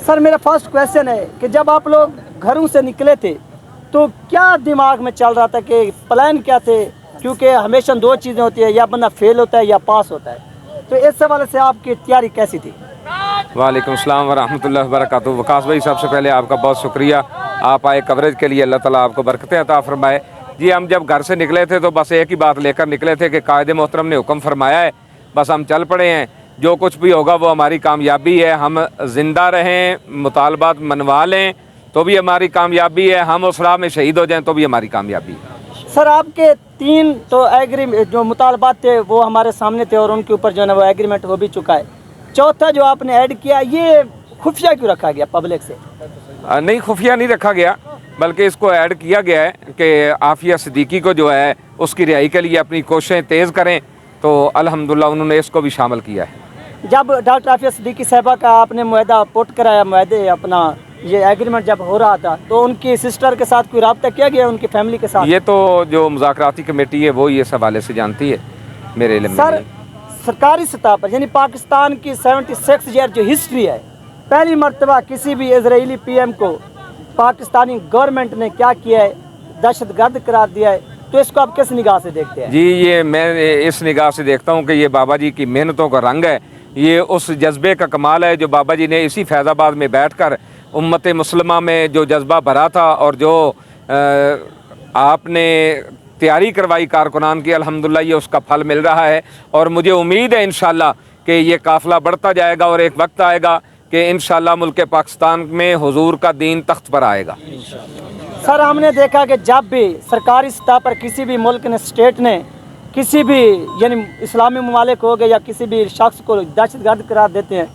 سر میرا first question ہے کہ جب آپ لوگ گھروں سے نکلے تھے تو کیا دماغ میں چل رہا تھا کہ پلان کیا تھے؟ کیونکہ ہمیشہ دو چیزیں ہوتی ہیں، یا بندہ فیل ہوتا ہے یا پاس ہوتا ہے، تو اس حوالے سے آپ کی تیاری کیسی تھی؟ وعلیکم السلام ورحمۃ اللہ وبرکاتہ۔ وقاص بھائی سب سے پہلے آپ کا بہت شکریہ، آپ آئے کوریج کے لیے، اللہ تعالیٰ آپ کو برکتیں عطا فرمائے۔ جی ہم جب گھر سے نکلے تھے تو بس ایک ہی بات لے کر نکلے تھے کہ قائد محترم نے حکم فرمایا ہے، بس ہم چل پڑے ہیں، جو کچھ بھی ہوگا وہ ہماری کامیابی ہے، ہم زندہ رہیں، مطالبات منوا لیں تو بھی ہماری کامیابی ہے، ہم اس راہ میں شہید ہو جائیں تو بھی ہماری کامیابی ہے۔ سر آپ کے 3 تو جو مطالبات تھے وہ ہمارے سامنے تھے اور ان کے اوپر جو ہے نا وہ ایگریمنٹ ہو بھی چکا ہے، چوتھا جو آپ نے ایڈ کیا یہ خفیہ کیوں رکھا گیا پبلک سے؟ نہیں، خفیہ نہیں رکھا گیا، بلکہ اس کو ایڈ کیا گیا ہے کہ عافیہ صدیقی کو جو ہے اس کی رہائی کے لیے اپنی کوششیں تیز کریں، تو الحمدللہ انہوں نے اس کو بھی شامل کیا ہے۔ جب ڈاکٹر عافیہ صدیقی صاحبہ کا آپ نے معاہدہ پٹ کرایا، معاہدے اپنا یہ ایگریمنٹ جب ہو رہا تھا تو ان کی سسٹر کے ساتھ کوئی رابطہ کیا گیا ان کی فیملی کے ساتھ؟ یہ تو جو مذاکراتی کمیٹی ہے وہ اس حوالے سے جانتی ہے، میرے علم میں سر نہیں۔ سرکاری سطح پر یعنی پاکستان کی 76 ایئر جو ہسٹری ہے، پہلی مرتبہ کسی بھی اسرائیلی پی ایم کو پاکستانی گورنمنٹ نے کیا کیا ہے، دہشت گرد قرار دیا ہے، تو اس کو آپ کس نگاہ سے دیکھتے ہیں؟ جی یہ میں اس نگاہ سے دیکھتا ہوں کہ یہ بابا جی کی محنتوں کا رنگ ہے، یہ اس جذبے کا کمال ہے جو بابا جی نے اسی فیض آباد میں بیٹھ کر امت مسلمہ میں جو جذبہ بھرا تھا اور جو آپ نے تیاری کروائی کارکنان کی، الحمدللہ یہ اس کا پھل مل رہا ہے، اور مجھے امید ہے انشاءاللہ کہ یہ قافلہ بڑھتا جائے گا اور ایک وقت آئے گا کہ انشاءاللہ ملک پاکستان میں حضور کا دین تخت پر آئے گا۔ سر ہم نے دیکھا کہ جب بھی سرکاری سطح پر کسی بھی ملک نے، اسٹیٹ نے کسی بھی یعنی اسلامی ممالک ہو گئے یا کسی بھی شخص کو دہشت گرد قرار دیتے ہیں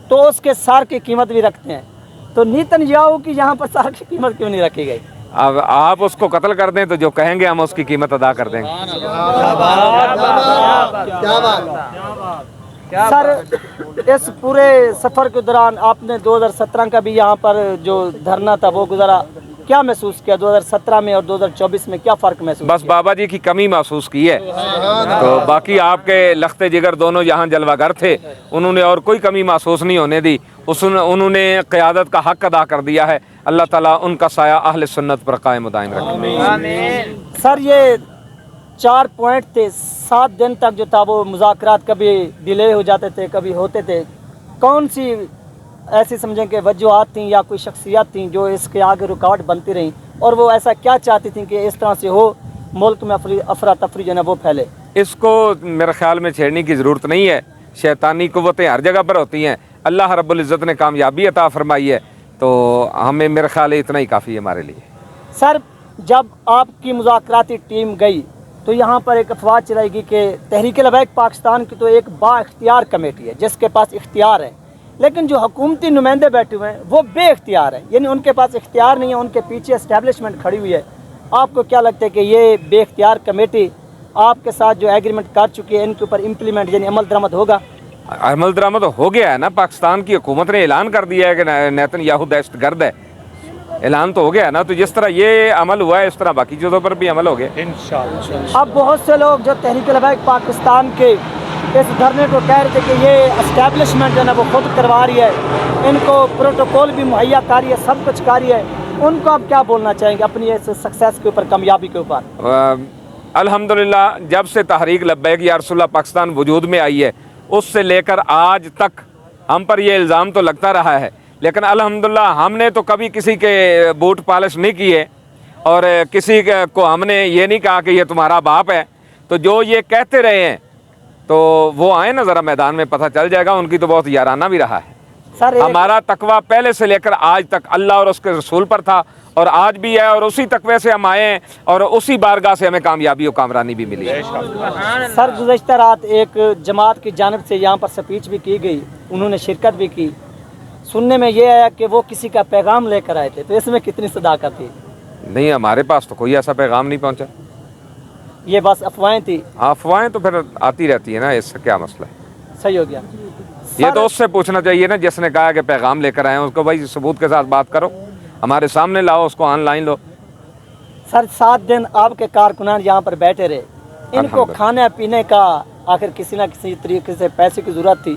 تو اس کے سار کی قیمت بھی رکھتے ہیں، تو نیتن یاہو کی یہاں پر سار کی قیمت کیوں نہیں رکھی گئی؟ اب آپ اس کو قتل کر دیں تو جو کہیں گے ہم اس کی قیمت ادا کر دیں گے۔ سر اس پورے سفر کے دوران آپ نے 2017 کا بھی یہاں پر جو دھرنا تھا وہ گزارا، کیا محسوس کیا 2017 میں اور 2024 میں کیا فرق محسوس بس کیا؟ بابا جی کی کمی محسوس کی ہے، تو باقی آپ کے لخت جگر دونوں یہاں جلوہ گر تھے، انہوں نے اور کوئی کمی محسوس نہیں ہونے دی، انہوں نے قیادت کا حق ادا کر دیا ہے۔ اللہ تعالیٰ ان کا سایہ اہل سنت پر قائم و دائم رکھے۔ سر یہ 4 پوائنٹ تھے، 7 دن تک جو تھا وہ مذاکرات کبھی ڈیلے ہو جاتے تھے کبھی ہوتے تھے، کون سی ایسی سمجھیں کہ وجوہات تھیں یا کوئی شخصیات تھیں جو اس کے آگے رکاوٹ بنتی رہیں، اور وہ ایسا کیا چاہتی تھیں کہ اس طرح سے ہو ملک میں افراتفری جو ہے نا وہ پھیلے؟ اس کو میرے خیال میں چھیڑنے کی ضرورت نہیں ہے، شیطانی قوتیں ہر جگہ پر ہوتی ہیں، اللہ رب العزت نے کامیابی عطا فرمائی ہے، تو ہمیں میرے خیال ہے اتنا ہی کافی ہے ہمارے لیے۔ سر جب آپ کی مذاکراتی ٹیم گئی تو یہاں پر ایک افواہ چلائی گئی کہ تحریک لبیک پاکستان کی تو ایک با اختیار کمیٹی ہے جس کے پاس اختیار ہے، لیکن جو حکومتی نمائندے بیٹھے ہوئے ہیں وہ بے اختیار ہیں، یعنی ان کے پاس اختیار نہیں ہے، ان کے پیچھے اسٹیبلشمنٹ کھڑی ہوئی ہے۔ آپ کو کیا لگتا ہے کہ یہ بے اختیار کمیٹی آپ کے ساتھ جو ایگریمنٹ کر چکی ہے ان کے اوپر امپلیمنٹ یعنی عمل درآمد ہوگا؟ عمل درآمد ہو گیا ہے نا، پاکستان کی حکومت نے اعلان کر دیا ہے کہ نیتن یاہو دہشت گرد ہے، اعلان تو ہو گیا ہے نا، تو جس طرح یہ عمل ہوا ہے اس طرح باقی چیزوں پر بھی عمل ہو گیا انشاءاللہ۔ اب بہت سے لوگ جو تحریک لبیک پاکستان کے اس دھرنے کو کہہ رہے تھے کہ یہ اسٹیبلشمنٹ جو ہے نا وہ خود کروا رہی ہے، ان کو پروٹوکول بھی مہیا کاری ہے، سب کچھ کاری ہے، ان کو آپ کیا بولنا چاہیں گے اپنی اس سکسیس کے اوپر، کامیابی کے اوپر؟ الحمدللہ جب سے تحریک لبیک یا رسول اللہ پاکستان وجود میں آئی ہے اس سے لے کر آج تک ہم پر یہ الزام تو لگتا رہا ہے، لیکن الحمدللہ ہم نے تو کبھی کسی کے بوٹ پالش نہیں کیے، اور کسی کو ہم نے یہ نہیں کہا کہ یہ تمہارا باپ ہے، تو جو یہ کہتے رہے ہیں تو وہ آئیں نا ذرا میدان میں پتہ چل جائے گا، ان کی تو بہت یارانہ بھی رہا ہے۔ سر ہمارا تقویٰ پہلے سے لے کر آج تک اللہ اور اس کے رسول پر تھا اور آج بھی ہے، اور اسی تقوی سے ہم آئے ہیں اور اسی بارگاہ سے ہمیں کامیابی و کامرانی بھی ملی ہے۔ سر گزشتہ رات ایک جماعت کی جانب سے یہاں پر سپیچ بھی کی گئی، انہوں نے شرکت بھی کی، سننے میں یہ آیا کہ وہ کسی کا پیغام لے کر آئے تھے، تو اس میں کتنی صداقت تھی؟ نہیں، ہمارے پاس تو کوئی ایسا پیغام نہیں پہنچا، یہ بس افواہیں تھی؟ افواہیں تو پھر آتی رہتی ہیں نا، اس سے کیا مسئلہ ہے؟ صحیح ہو گیا۔ یہ تو اس سے پوچھنا چاہیے نا جس نے کہا کہ پیغام لے کر آئے ہیں، اس کو بھائی ثبوت کے ساتھ بات کرو، ہمارے سامنے لاؤ، اس کو آن لائن لو۔ سر 7 دن آپ کے کارکنان یہاں پر بیٹھے رہے، ان کو کھانے پینے کا آخر کسی نہ کسی طریقے سے پیسے کی ضرورت تھی،